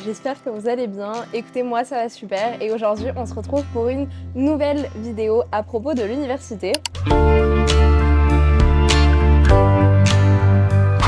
J'espère que vous allez bien. Écoutez, moi ça va super et aujourd'hui on se retrouve pour une nouvelle vidéo à propos de l'université.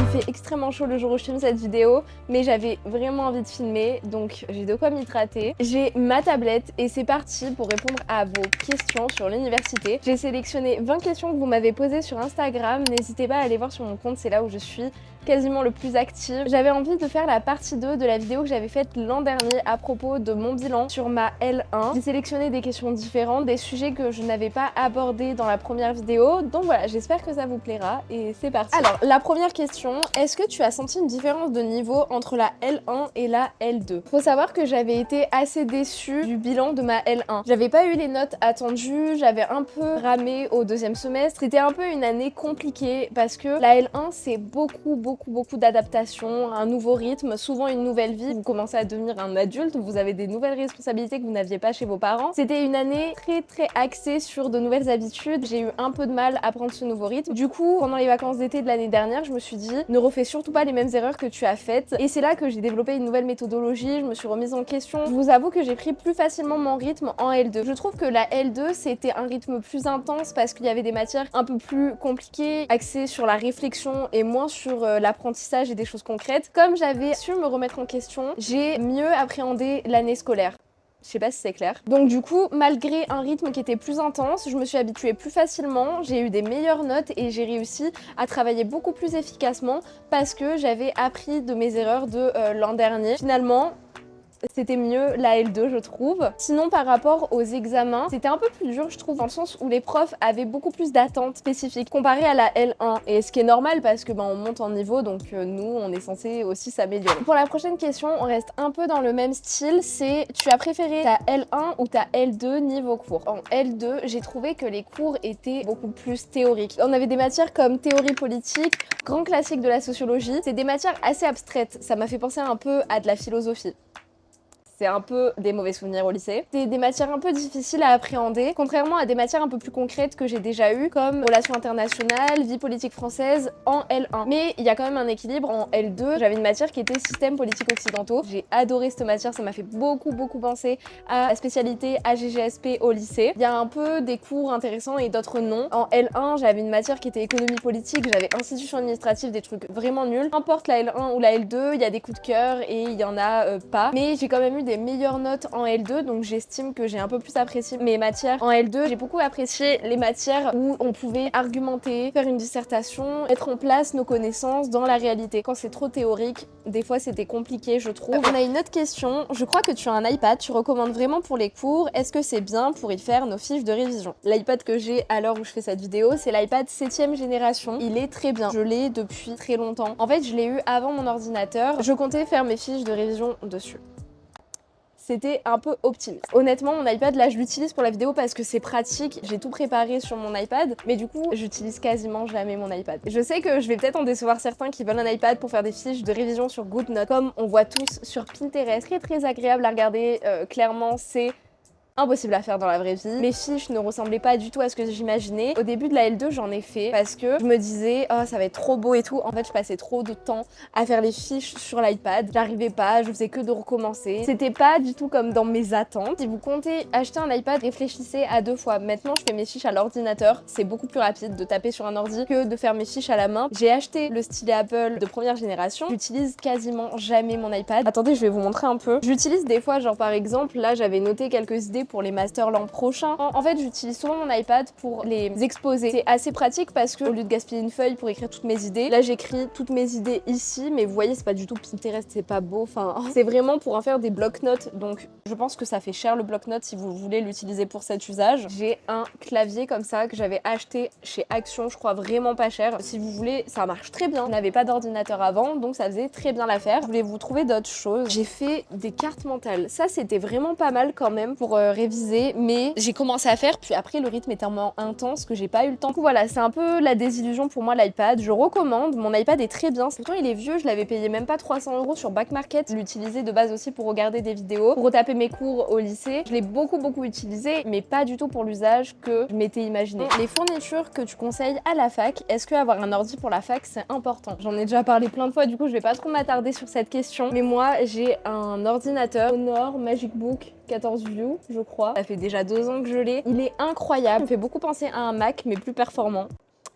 Il fait extrêmement chaud le jour où je filme cette vidéo, mais j'avais vraiment envie de filmer, donc j'ai de quoi m'hydrater. J'ai ma tablette et c'est parti pour répondre à vos questions sur l'université. J'ai sélectionné 20 questions que vous m'avez posées sur Instagram. N'hésitez pas à aller voir sur mon compte, c'est là où je suis quasiment le plus active. J'avais envie de faire la partie 2 de la vidéo que j'avais faite l'an dernier à propos de mon bilan sur ma L1. J'ai sélectionné des questions différentes, des sujets que je n'avais pas abordés dans la première vidéo. Donc voilà, j'espère que ça vous plaira et c'est parti. Alors, la première question, est-ce que tu as senti une différence de niveau entre la L1 et la L2? Faut savoir que j'avais été assez déçue du bilan de ma L1. J'avais pas eu les notes attendues, j'avais un peu ramé au deuxième semestre. C'était un peu une année compliquée parce que la L1 c'est beaucoup d'adaptation, un nouveau rythme, souvent une nouvelle vie. Vous commencez à devenir un adulte, vous avez des nouvelles responsabilités que vous n'aviez pas chez vos parents. C'était une année très axée sur de nouvelles habitudes. J'ai eu un peu de mal à prendre ce nouveau rythme. Du coup, pendant les vacances d'été de l'année dernière, je me suis dit, ne refais surtout pas les mêmes erreurs que tu as faites. Et c'est là que j'ai développé une nouvelle méthodologie, je me suis remise en question. Je vous avoue que j'ai pris plus facilement mon rythme en L2. Je trouve que la L2, c'était un rythme plus intense parce qu'il y avait des matières un peu plus compliquées, axées sur la réflexion et moins sur l'apprentissage et des choses concrètes. Comme j'avais su me remettre en question, j'ai mieux appréhendé l'année scolaire. Je sais pas si c'est clair. Donc du coup, malgré un rythme qui était plus intense, je me suis habituée plus facilement, j'ai eu des meilleures notes et j'ai réussi à travailler beaucoup plus efficacement parce que j'avais appris de mes erreurs de l'an dernier. Finalement, c'était mieux la L2 je trouve. Sinon par rapport aux examens, c'était un peu plus dur je trouve dans le sens où les profs avaient beaucoup plus d'attentes spécifiques comparé à la L1 et ce qui est normal parce que on monte en niveau donc nous on est censé aussi s'améliorer. Pour la prochaine question, on reste un peu dans le même style, c'est tu as préféré ta L1 ou ta L2 niveau cours? En L2, j'ai trouvé que les cours étaient beaucoup plus théoriques. On avait des matières comme théorie politique, grand classique de la sociologie, c'est des matières assez abstraites, ça m'a fait penser un peu à de la philosophie. C'est un peu des mauvais souvenirs au lycée. C'est des matières un peu difficiles à appréhender, contrairement à des matières un peu plus concrètes que j'ai déjà eues, comme relations internationales, vie politique française en L1. Mais il y a quand même un équilibre. En L2, j'avais une matière qui était système politique occidentaux. J'ai adoré cette matière, ça m'a fait beaucoup penser à la spécialité AGGSP au lycée. Il y a un peu des cours intéressants et d'autres non. En L1, j'avais une matière qui était économie politique, j'avais institution administrative, des trucs vraiment nuls. Importe la L1 ou la L2, il y a des coups de cœur et il y en a pas. Mais j'ai quand même eu des meilleures notes en L2, donc j'estime que j'ai un peu plus apprécié mes matières en L2. J'ai beaucoup apprécié les matières où on pouvait argumenter, faire une dissertation, mettre en place nos connaissances dans la réalité. Quand c'est trop théorique, des fois c'était compliqué je trouve. On a une autre question, je crois que tu as un iPad, tu recommandes vraiment pour les cours, est-ce que c'est bien pour y faire nos fiches de révision? L'iPad que j'ai à l'heure où je fais cette vidéo, c'est l'iPad 7ème génération, il est très bien, je l'ai depuis très longtemps. En fait je l'ai eu avant mon ordinateur, je comptais faire mes fiches de révision dessus. C'était un peu optimiste. Honnêtement, mon iPad, là, je l'utilise pour la vidéo parce que c'est pratique. J'ai tout préparé sur mon iPad, mais du coup, j'utilise quasiment jamais mon iPad. Je sais que je vais peut-être en décevoir certains qui veulent un iPad pour faire des fiches de révision sur GoodNotes, comme on voit tous sur Pinterest. Très agréable à regarder. Clairement, c'est impossible à faire dans la vraie vie. Mes fiches ne ressemblaient pas du tout à ce que j'imaginais. Au début de la L2, j'en ai fait parce que je me disais oh ça va être trop beau et tout. En fait, je passais trop de temps à faire les fiches sur l'iPad. J'arrivais pas, je faisais que de recommencer. C'était pas du tout comme dans mes attentes. Si vous comptez acheter un iPad, réfléchissez à 2 fois. Maintenant, je fais mes fiches à l'ordinateur. C'est beaucoup plus rapide de taper sur un ordi que de faire mes fiches à la main. J'ai acheté le stylet Apple de première génération. J'utilise quasiment jamais mon iPad. Attendez, je vais vous montrer un peu. J'utilise des fois, genre par exemple, là j'avais noté quelques idées pour les masters l'an prochain. En fait, j'utilise souvent mon iPad pour les exposer. C'est assez pratique parce que au lieu de gaspiller une feuille pour écrire toutes mes idées, là j'écris toutes mes idées ici, mais vous voyez, c'est pas du tout Pinterest, c'est pas beau. Enfin, c'est vraiment pour en faire des bloc-notes. Donc, je pense que ça fait cher le bloc-notes si vous voulez l'utiliser pour cet usage. J'ai un clavier comme ça que j'avais acheté chez Action, je crois vraiment pas cher. Si vous voulez, ça marche très bien. Je n'avais pas d'ordinateur avant, donc ça faisait très bien l'affaire. Je voulais vous trouver d'autres choses. J'ai fait des cartes mentales. Ça, c'était vraiment pas mal quand même pour réviser, mais j'ai commencé à faire, puis après le rythme est tellement intense que j'ai pas eu le temps. Du coup voilà, c'est un peu la désillusion pour moi l'iPad. Je recommande, mon iPad est très bien. Pourtant il est vieux, je l'avais payé même pas 300 € sur Back Market. Je l'utilisais de base aussi pour regarder des vidéos, pour retaper mes cours au lycée. Je l'ai beaucoup utilisé, mais pas du tout pour l'usage que je m'étais imaginé. Les fournitures que tu conseilles à la fac, est-ce que avoir un ordi pour la fac c'est important? J'en ai déjà parlé plein de fois, du coup je vais pas trop m'attarder sur cette question, mais moi j'ai un ordinateur Honor MagicBook 14 View, je crois. Ça fait déjà 2 ans que je l'ai. Il est incroyable. Il me fait beaucoup penser à un Mac, mais plus performant.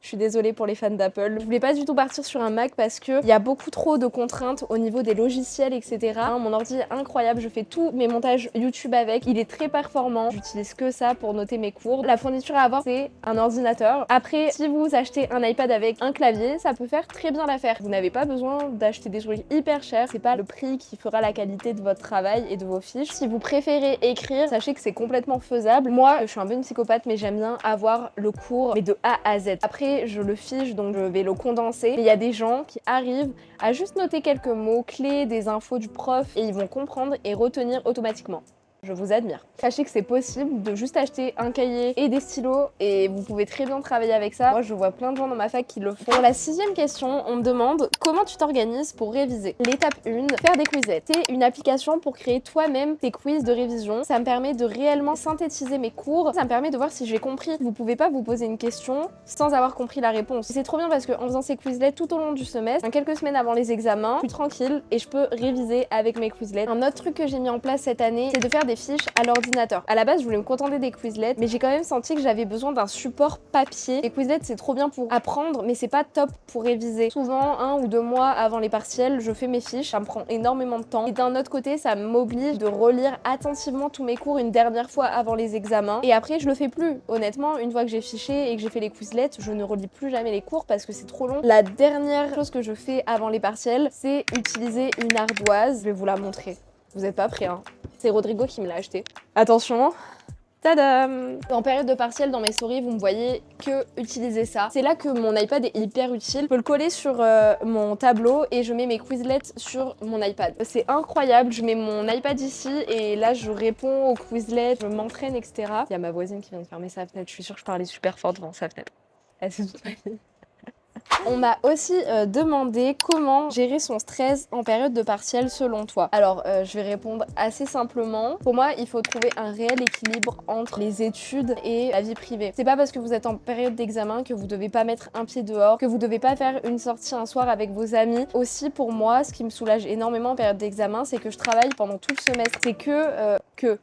Je suis désolée pour les fans d'Apple. Je voulais pas du tout partir sur un Mac parce qu'il y a beaucoup trop de contraintes au niveau des logiciels, etc. Mon ordi est incroyable, je fais tous mes montages YouTube avec. Il est très performant. J'utilise que ça pour noter mes cours. La fourniture à avoir, c'est un ordinateur. Après, si vous achetez un iPad avec un clavier, ça peut faire très bien l'affaire. Vous n'avez pas besoin d'acheter des trucs hyper chers. C'est pas le prix qui fera la qualité de votre travail et de vos fiches. Si vous préférez écrire, sachez que c'est complètement faisable. Moi, je suis un peu une psychopathe, mais j'aime bien avoir le cours, mais de A à Z. Après, je le fiche, donc je vais le condenser. Mais il y a des gens qui arrivent à juste noter quelques mots clés, des infos du prof, et ils vont comprendre et retenir automatiquement. Je vous admire. Sachez que c'est possible de juste acheter un cahier et des stylos et vous pouvez très bien travailler avec ça. Moi, je vois plein de gens dans ma fac qui le font. Pour la 6e question, on me demande comment tu t'organises pour réviser. L'étape 1, faire des quizets. C'est une application pour créer toi-même tes quiz de révision. Ça me permet de réellement synthétiser mes cours. Ça me permet de voir si j'ai compris. Vous pouvez pas vous poser une question sans avoir compris la réponse. C'est trop bien parce qu'en faisant ces quizlets tout au long du semestre, quelques semaines avant les examens, je suis tranquille et je peux réviser avec mes quizlets. Un autre truc que j'ai mis en place cette année, c'est de faire des fiches à l'ordinateur. À la base, je voulais me contenter des Quizlets, mais j'ai quand même senti que j'avais besoin d'un support papier. Les Quizlets, c'est trop bien pour apprendre, mais c'est pas top pour réviser. Souvent, 1 ou 2 mois avant les partiels, je fais mes fiches, ça me prend énormément de temps. Et d'un autre côté, ça m'oblige de relire attentivement tous mes cours une dernière fois avant les examens. Et après, je le fais plus. Honnêtement, une fois que j'ai fiché et que j'ai fait les Quizlets, je ne relis plus jamais les cours parce que c'est trop long. La dernière chose que je fais avant les partiels, c'est utiliser une ardoise. Je vais vous la montrer. Vous êtes pas prêts, hein? C'est Rodrigo qui me l'a acheté. Attention, tadam! En période de partiel, dans mes stories, vous me voyez que utiliser ça. C'est là que mon iPad est hyper utile. Je peux le coller sur mon tableau et je mets mes Quizlets sur mon iPad. C'est incroyable, je mets mon iPad ici et là je réponds aux Quizlets, je m'entraîne, etc. Il y a ma voisine qui vient de fermer sa fenêtre, je suis sûre que je parlais super fort devant sa fenêtre. Elle sait toute ma vie. On m'a aussi demandé comment gérer son stress en période de partiel selon toi. Alors, je vais répondre assez simplement. Pour moi, il faut trouver un réel équilibre entre les études et la vie privée. C'est pas parce que vous êtes en période d'examen que vous devez pas mettre un pied dehors, que vous devez pas faire une sortie un soir avec vos amis. Aussi, pour moi, ce qui me soulage énormément en période d'examen, c'est que je travaille pendant tout le semestre. C'est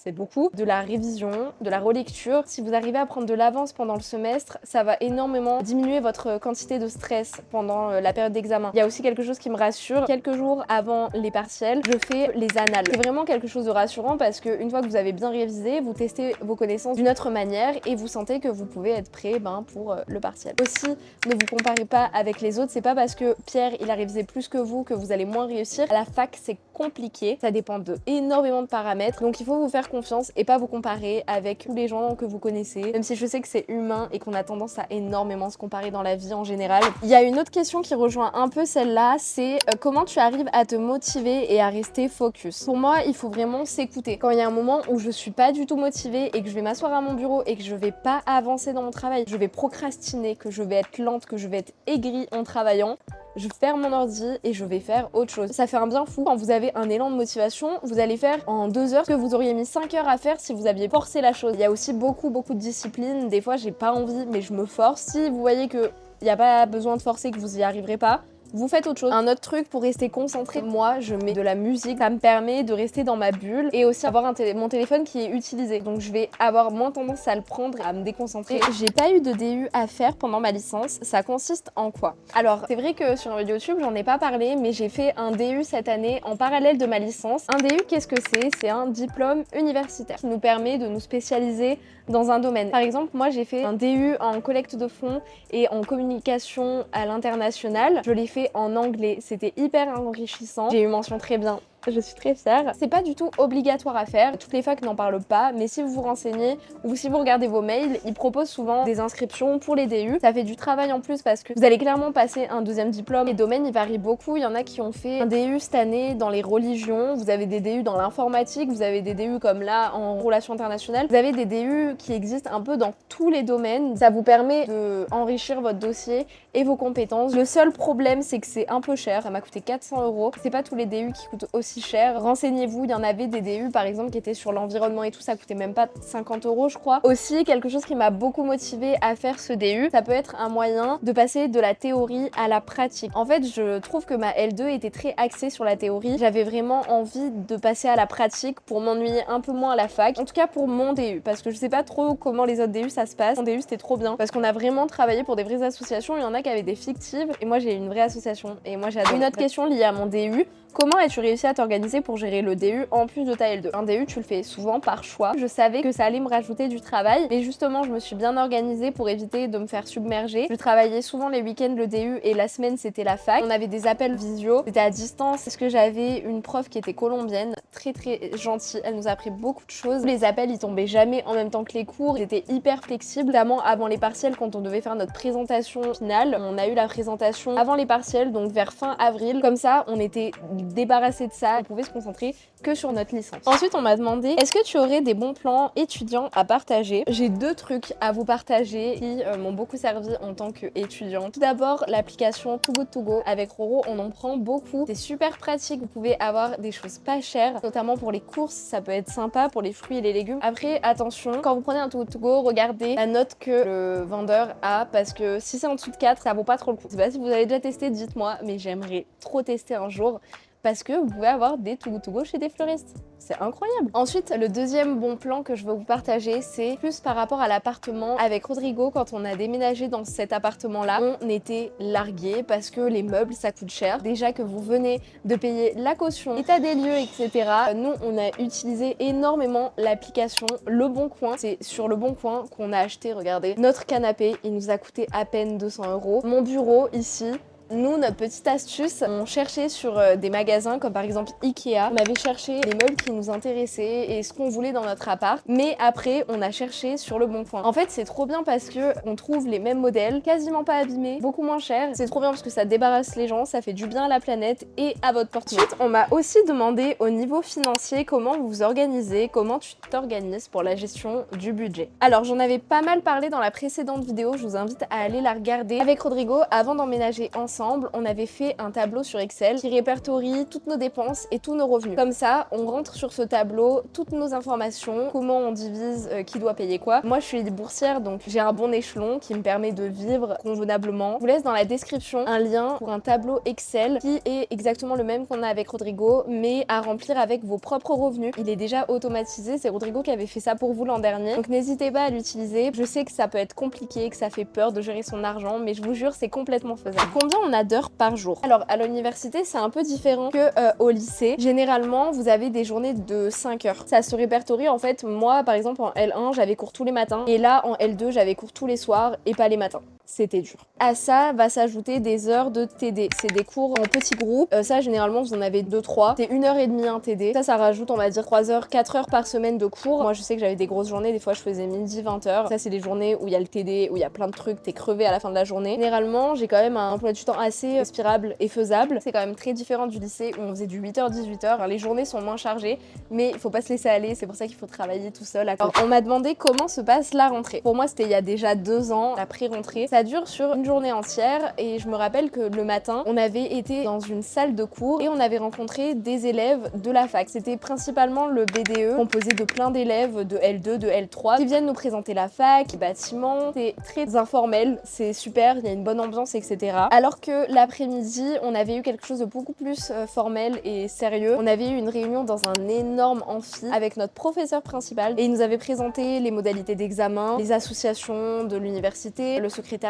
c'est beaucoup, de la révision, de la relecture. Si vous arrivez à prendre de l'avance pendant le semestre, ça va énormément diminuer votre quantité de stress pendant la période d'examen. Il y a aussi quelque chose qui me rassure. Quelques jours avant les partiels, je fais les annales. C'est vraiment quelque chose de rassurant parce qu'une fois que vous avez bien révisé, vous testez vos connaissances d'une autre manière et vous sentez que vous pouvez être prêt pour le partiel. Aussi, ne vous comparez pas avec les autres. C'est pas parce que Pierre, il a révisé plus que vous allez moins réussir. À la fac, c'est compliqué. Ça dépend de énormément de paramètres. Donc, il faut vous faire confiance et pas vous comparer avec tous les gens que vous connaissez, même si je sais que c'est humain et qu'on a tendance à énormément se comparer dans la vie en général. Il y a une autre question qui rejoint un peu celle-là, c'est comment tu arrives à te motiver et à rester focus. Pour moi, il faut vraiment s'écouter. Quand il y a un moment où je suis pas du tout motivée et que je vais m'asseoir à mon bureau et que je vais pas avancer dans mon travail, je vais procrastiner, que je vais être lente, que je vais être aigrie en travaillant, je ferme mon ordi et je vais faire autre chose. Ça fait un bien fou. Quand vous avez un élan de motivation, vous allez faire en 2 heures ce que vous auriez mis 5 heures à faire si vous aviez forcé la chose. Il y a aussi beaucoup de discipline. Des fois, j'ai pas envie, mais je me force. Si vous voyez qu'il n'y a pas besoin de forcer, que vous y arriverez pas, vous faites autre chose. Un autre truc pour rester concentré, moi je mets de la musique, ça me permet de rester dans ma bulle et aussi avoir mon téléphone qui est utilisé. Donc je vais avoir moins tendance à le prendre, à me déconcentrer. J'ai pas eu de DU à faire pendant ma licence, ça consiste en quoi? Alors c'est vrai que sur YouTube j'en ai pas parlé, mais j'ai fait un DU cette année en parallèle de ma licence. Un DU, qu'est-ce que c'est? C'est un diplôme universitaire qui nous permet de nous spécialiser dans un domaine. Par exemple, moi j'ai fait un DU en collecte de fonds et en communication à l'international. Je l'ai fait en anglais, c'était hyper enrichissant. J'ai eu mention très bien Je suis très fière. C'est pas du tout obligatoire à faire. Toutes les facs n'en parlent pas, mais si vous vous renseignez ou si vous regardez vos mails, ils proposent souvent des inscriptions pour les DU. Ça fait du travail en plus parce que vous allez clairement passer un deuxième diplôme. Les domaines, ils varient beaucoup. Il y en a qui ont fait un DU cette année dans les religions. Vous avez des DU dans l'informatique. Vous avez des DU comme là en relations internationales. Vous avez des DU qui existent un peu dans tous les domaines. Ça vous permet de enrichir votre dossier et vos compétences. Le seul problème, c'est que c'est un peu cher. Ça m'a coûté 400 €. C'est pas tous les DU qui coûtent aussi cher. Renseignez-vous, il y en avait des DU par exemple qui étaient sur l'environnement et tout, ça coûtait même pas 50 € je crois. Aussi, quelque chose qui m'a beaucoup motivée à faire ce DU, ça peut être un moyen de passer de la théorie à la pratique. En fait, je trouve que ma L2 était très axée sur la théorie. J'avais vraiment envie de passer à la pratique pour m'ennuyer un peu moins à la fac. En tout cas pour mon DU, parce que je sais pas trop comment les autres DU ça se passe. Mon DU c'était trop bien parce qu'on a vraiment travaillé pour des vraies associations. Il y en a qui avaient des fictives et moi j'ai une vraie association et moi j'adore. Une autre question liée à mon DU. Comment as-tu réussi à t'organiser pour gérer le DU en plus de ta L2? Un DU, tu le fais souvent par choix. Je savais que ça allait me rajouter du travail, mais justement, je me suis bien organisée pour éviter de me faire submerger. Je travaillais souvent les week-ends le DU et la semaine, c'était la fac. On avait des appels visio, c'était à distance. Parce que j'avais une prof qui était colombienne, très gentille. Elle nous a appris beaucoup de choses. Les appels, ils tombaient jamais en même temps que les cours. C'était hyper flexible, notamment avant les partiels, quand on devait faire notre présentation finale. On a eu la présentation avant les partiels, donc vers fin avril. Comme ça, on était débarrassé de ça, on pouvait se concentrer que sur notre licence. Ensuite, on m'a demandé est-ce que tu aurais des bons plans étudiants à partager? J'ai 2 trucs à vous partager qui m'ont beaucoup servi en tant qu'étudiante. Tout d'abord, l'application Too Good To Go. Avec Roro, on en prend beaucoup. C'est super pratique, vous pouvez avoir des choses pas chères, notamment pour les courses, ça peut être sympa pour les fruits et les légumes. Après, attention, quand vous prenez un Too Good To Go, regardez la note que le vendeur a, parce que si c'est en dessous de 4, ça vaut pas trop le coup. Je sais pas si vous avez déjà testé, dites-moi, mais j'aimerais trop tester un jour. Parce que vous pouvez avoir des Too Good To Go chez des fleuristes. C'est incroyable. Ensuite, le deuxième bon plan que je veux vous partager, c'est plus par rapport à l'appartement. Avec Rodrigo, quand on a déménagé dans cet appartement-là, on était largués parce que les meubles, ça coûte cher. Déjà que vous venez de payer la caution, état des lieux, etc. Nous, on a utilisé énormément l'application Le Bon Coin. C'est sur Le Bon Coin qu'on a acheté, regardez, notre canapé. Il nous a coûté à peine 200 €. Mon bureau, ici, nous, notre petite astuce, on cherchait sur des magasins comme par exemple Ikea. On avait cherché les meubles qui nous intéressaient et ce qu'on voulait dans notre appart. Mais après, on a cherché sur Le Bon Coin. En fait, c'est trop bien parce que on trouve les mêmes modèles, quasiment pas abîmés, beaucoup moins chers. C'est trop bien parce que ça débarrasse les gens, ça fait du bien à la planète et à votre porte-monnaie. Ensuite, on m'a aussi demandé au niveau financier comment vous vous organisez, comment tu t'organises pour la gestion du budget. Alors, j'en avais pas mal parlé dans la précédente vidéo, je vous invite à aller la regarder. Avec Rodrigo, avant d'emménager ensemble, on avait fait un tableau sur Excel qui répertorie toutes nos dépenses et tous nos revenus. Comme ça, on rentre sur ce tableau toutes nos informations, comment on divise, qui doit payer quoi. Moi, je suis boursière, donc j'ai un bon échelon qui me permet de vivre convenablement. Je vous laisse dans la description un lien pour un tableau Excel qui est exactement le même qu'on a avec Rodrigo, mais à remplir avec vos propres revenus. Il est déjà automatisé, c'est Rodrigo qui avait fait ça pour vous l'an dernier. Donc n'hésitez pas à l'utiliser. Je sais que ça peut être compliqué, que ça fait peur de gérer son argent, mais je vous jure, c'est complètement faisable. Combien on a d'heures par jour? Alors à l'université, c'est un peu différent que au lycée. Généralement, vous avez des journées de 5 heures. Ça se répertorie en fait. Moi, par exemple, en L1, j'avais cours tous les matins et là, en L2, j'avais cours tous les soirs et pas les matins. C'était dur. À ça va s'ajouter des heures de TD. C'est des cours en petits groupes. Ça, généralement, vous en avez 2-3. C'est 1h30 un TD. Ça rajoute, on va dire, 3 heures, 4 heures par semaine de cours. Moi, je sais que j'avais des grosses journées. Des fois, je faisais midi, 20h. Ça, c'est des journées où il y a le TD, où il y a plein de trucs. T'es crevé à la fin de la journée. Généralement, j'ai quand même un emploi du temps assez respirable et faisable. C'est quand même très différent du lycée où on faisait du 8h, 18h. Les journées sont moins chargées, mais il faut pas se laisser aller. C'est pour ça qu'il faut travailler tout seul. Alors, on m'a demandé comment se passe la rentrée. Pour moi, c'était il y a déjà 2 ans, la pré-rentrée. Ça dure sur une journée entière et je me rappelle que le matin, on avait été dans une salle de cours et on avait rencontré des élèves de la fac. C'était principalement le BDE, composé de plein d'élèves de L2, de L3, qui viennent nous présenter la fac, les bâtiments. C'est très informel, c'est super, il y a une bonne ambiance, etc. Alors que l'après-midi, on avait eu quelque chose de beaucoup plus formel et sérieux. On avait eu une réunion dans un énorme amphi avec notre professeur principal et il nous avait présenté les modalités d'examen, les associations de l'université, le secrétariat,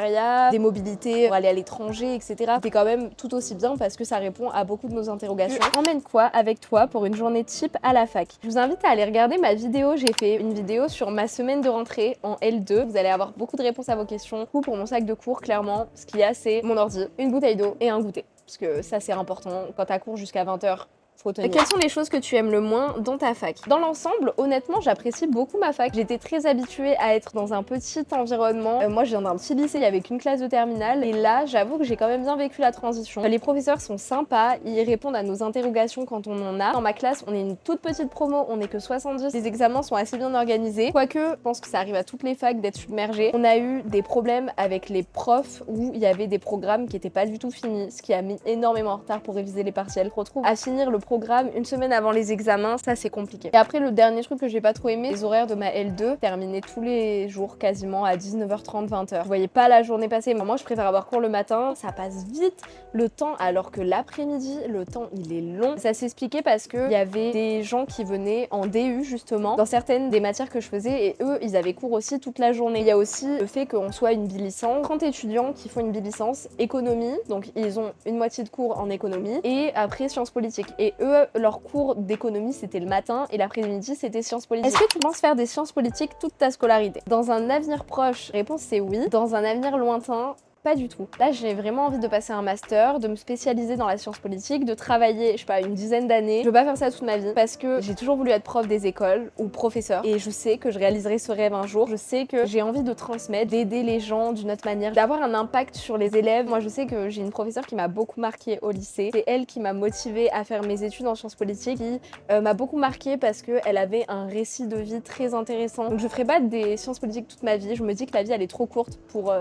des mobilités pour aller à l'étranger, etc. C'est quand même tout aussi bien parce que ça répond à beaucoup de nos interrogations. Tu emmènes quoi avec toi pour une journée type à la fac? Je vous invite à aller regarder ma vidéo. J'ai fait une vidéo sur ma semaine de rentrée en L2. Vous allez avoir beaucoup de réponses à vos questions. Ou pour mon sac de cours, clairement, ce qu'il y a, c'est mon ordi, une bouteille d'eau et un goûter. Parce que ça, c'est important. Quand t'as cours jusqu'à 20h, faut tenir. Quelles sont les choses que tu aimes le moins dans ta fac? Dans l'ensemble, honnêtement, j'apprécie beaucoup ma fac. J'étais très habituée à être dans un petit environnement. Moi, je viens d'un petit lycée, il y avait qu'une classe de terminale. Et là, j'avoue que j'ai quand même bien vécu la transition. Les professeurs sont sympas, ils répondent à nos interrogations quand on en a. Dans ma classe, on est une toute petite promo, on est que 70. Les examens sont assez bien organisés. Quoique, je pense que ça arrive à toutes les facs d'être submergées. On a eu des problèmes avec les profs où il y avait des programmes qui n'étaient pas du tout finis, ce qui a mis énormément en retard pour réviser les partiels. Je retrouve à finir le programme une semaine avant les examens, ça c'est compliqué. Et après, le dernier truc que j'ai pas trop aimé, les horaires de ma L2, terminés tous les jours quasiment à 19h30, 20h. Je voyais pas la journée passer. Moi, je préfère avoir cours le matin, ça passe vite le temps, alors que l'après-midi, le temps il est long. Ça s'expliquait parce qu'il y avait des gens qui venaient en DU justement, dans certaines des matières que je faisais, et eux, ils avaient cours aussi toute la journée. Il y a aussi le fait qu'on soit une bilicence, 30 étudiants qui font une bilicence économie, donc ils ont une moitié de cours en économie, et après sciences politiques. Et eux, leur cours d'économie, c'était le matin, et l'après-midi, c'était sciences politiques. Est-ce que tu penses faire des sciences politiques toute ta scolarité? Dans un avenir proche, réponse c'est oui. Dans un avenir lointain, pas du tout. Là, j'ai vraiment envie de passer un master, de me spécialiser dans la science politique, de travailler, je sais pas, une dizaine d'années. Je veux pas faire ça toute ma vie parce que j'ai toujours voulu être prof des écoles ou professeur et je sais que je réaliserai ce rêve un jour. Je sais que j'ai envie de transmettre, d'aider les gens d'une autre manière, d'avoir un impact sur les élèves. Moi, je sais que j'ai une professeure qui m'a beaucoup marquée au lycée. C'est elle qui m'a motivée à faire mes études en sciences politiques, qui m'a beaucoup marquée parce qu'elle avait un récit de vie très intéressant. Donc je ferai pas des sciences politiques toute ma vie. Je me dis que la vie, elle est trop courte pour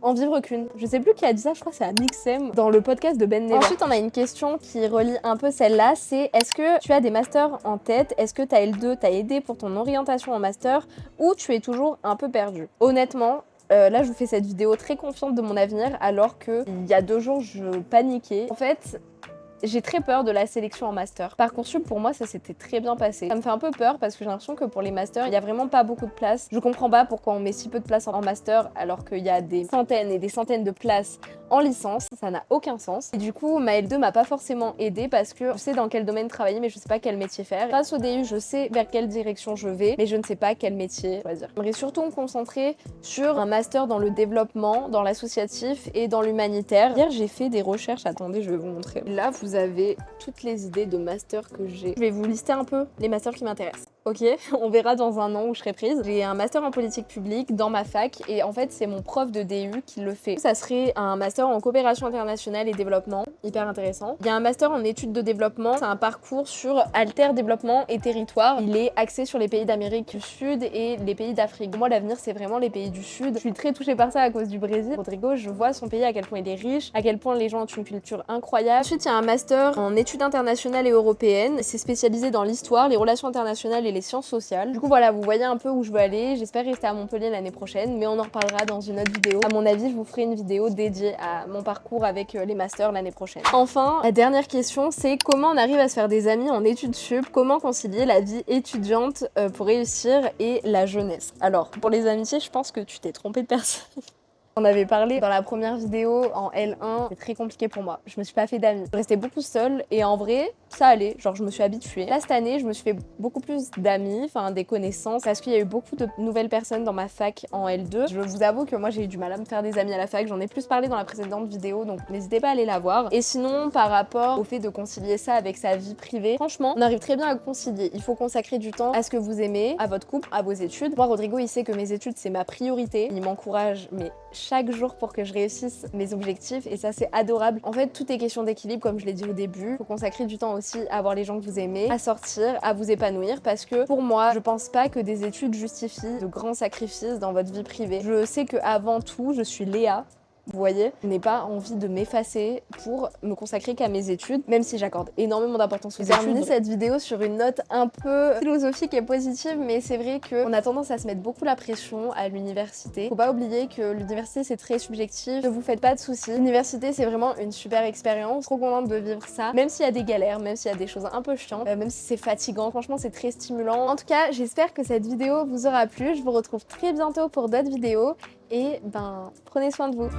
en vivre qu'une. Je sais plus qui a dit ça, je crois que c'est Amixem dans le podcast de Ben Never. Ensuite, on a une question qui relie un peu celle-là, c'est est-ce que tu as des masters en tête? Est-ce que ta L2 t'a aidé pour ton orientation en master ou tu es toujours un peu perdu? Honnêtement, là, je vous fais cette vidéo très confiante de mon avenir alors que il y a 2 jours, je paniquais. En fait, j'ai très peur de la sélection en master. Parcoursup, pour moi, ça s'était très bien passé. Ça me fait un peu peur parce que j'ai l'impression que pour les masters, il y a vraiment pas beaucoup de places. Je comprends pas pourquoi on met si peu de places en master alors qu'il y a des centaines et des centaines de places en licence. Ça n'a aucun sens. Et du coup, ma L2 m'a pas forcément aidée parce que je sais dans quel domaine travailler, mais je sais pas quel métier faire. Grâce au DU, je sais vers quelle direction je vais, mais je ne sais pas quel métier choisir. J'aimerais surtout me concentrer sur un master dans le développement, dans l'associatif et dans l'humanitaire. Hier, j'ai fait des recherches. Attendez, je vais vous montrer. Là, vous avez toutes les idées de master que j'ai. Je vais vous lister un peu les masters qui m'intéressent. Ok, on verra dans un an où je serai prise. J'ai un master en politique publique dans ma fac et en fait c'est mon prof de DU qui le fait. Ça serait un master en coopération internationale et développement, hyper intéressant. Il y a un master en études de développement, c'est un parcours sur alter développement et territoire. Il est axé sur les pays d'Amérique du Sud et les pays d'Afrique. Moi l'avenir c'est vraiment les pays du Sud. Je suis très touchée par ça à cause du Brésil. Rodrigo, je vois son pays à quel point il est riche, à quel point les gens ont une culture incroyable. Ensuite il y a un master en études internationales et européennes. C'est spécialisé dans l'histoire, les relations internationales et les sciences sociales. Du coup voilà, vous voyez un peu où je veux aller. J'espère rester à Montpellier l'année prochaine, mais on en reparlera dans une autre vidéo. À mon avis, je vous ferai une vidéo dédiée à mon parcours avec les masters l'année prochaine. Enfin, la dernière question, c'est comment on arrive à se faire des amis en études sup? Comment concilier la vie étudiante pour réussir et la jeunesse? Alors, pour les amitiés, je pense que tu t'es trompé de personne. On avait parlé dans la première vidéo en L1, c'est très compliqué pour moi. Je me suis pas fait d'amis. Je restais beaucoup seule et en vrai, ça allait. Genre, je me suis habituée. Là, cette année, je me suis fait beaucoup plus d'amis, enfin des connaissances, parce qu'il y a eu beaucoup de nouvelles personnes dans ma fac en L2. Je vous avoue que moi, j'ai eu du mal à me faire des amis à la fac. J'en ai plus parlé dans la précédente vidéo, donc n'hésitez pas à aller la voir. Et sinon, par rapport au fait de concilier ça avec sa vie privée, franchement, on arrive très bien à concilier. Il faut consacrer du temps à ce que vous aimez, à votre couple, à vos études. Moi, Rodrigo, il sait que mes études, c'est ma priorité. Il m'encourage, mais chaque jour pour que je réussisse mes objectifs et ça c'est adorable. En fait tout est question d'équilibre comme je l'ai dit au début. Faut consacrer du temps aussi à voir les gens que vous aimez, à sortir, à vous épanouir parce que pour moi je pense pas que des études justifient de grands sacrifices dans votre vie privée. Je sais que avant tout je suis Léa. Vous voyez, je n'ai pas envie de m'effacer pour me consacrer qu'à mes études, même si j'accorde énormément d'importance aux études. J'ai terminé cette vidéo sur une note un peu philosophique et positive, mais c'est vrai qu'on a tendance à se mettre beaucoup la pression à l'université. Faut pas oublier que l'université c'est très subjectif, ne vous faites pas de soucis. L'université c'est vraiment une super expérience, trop contente de vivre ça, même s'il y a des galères, même s'il y a des choses un peu chiantes, même si c'est fatigant, franchement c'est très stimulant. En tout cas, j'espère que cette vidéo vous aura plu, je vous retrouve très bientôt pour d'autres vidéos et prenez soin de vous.